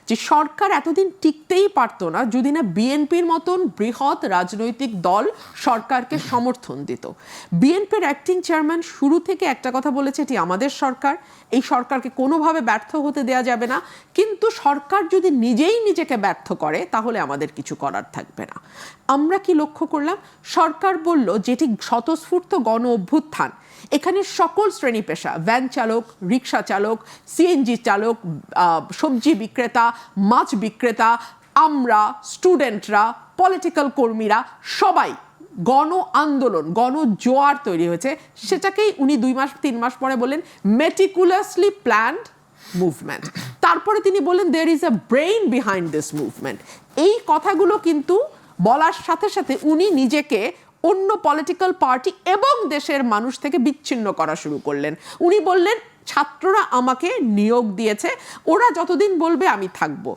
যে সরকার এতদিন টিকতেই পারতো না যদি না বিএনপির মতন বৃহৎ রাজনৈতিক দল সরকারকে সমর্থন দিত। বিএনপির অ্যাক্টিং চেয়ারম্যান শুরু থেকে একটা কথা বলেছে, এটি আমাদের সরকার, এই সরকারকে কোনোভাবে ব্যর্থ হতে দেয়া যাবে না, কিন্তু সরকার যদি নিজেই নিজেকে ব্যর্থ করে তাহলে আমাদের কিছু করার থাকবে না। আমরা কি লক্ষ্য করলাম, সরকার বলল যেটি স্বতঃস্ফূর্ত গণ অভ্যুত্থান, এখানে সকল শ্রেণী পেশা, ভ্যান চালক, রিক্সা চালক, সিএনজি চালক, সবজি বিক্রেতা, মাছ বিক্রেতা, আমরা, স্টুডেন্টরা, পলিটিক্যাল কর্মীরা, সবাই গণ আন্দোলন, গণ জোয়ার তৈরি হয়েছে। সেটাকেই উনি 2-3 মাস পরে বললেন মেটিকুলাসলি প্ল্যান্ড মুভমেন্ট। তারপরে তিনি বললেন there is a brain behind this movement. এই কথাগুলো কিন্তু বলার সাথে সাথে উনি নিজেকে অন্য পলিটিক্যাল পার্টি এবং দেশের মানুষ থেকে বিচ্ছিন্ন করা শুরু করলেন। উনি বললেন ছাত্ররা আমাকে নিয়োগ দিয়েছে, ওরা যতদিন বলবে আমি থাকবো।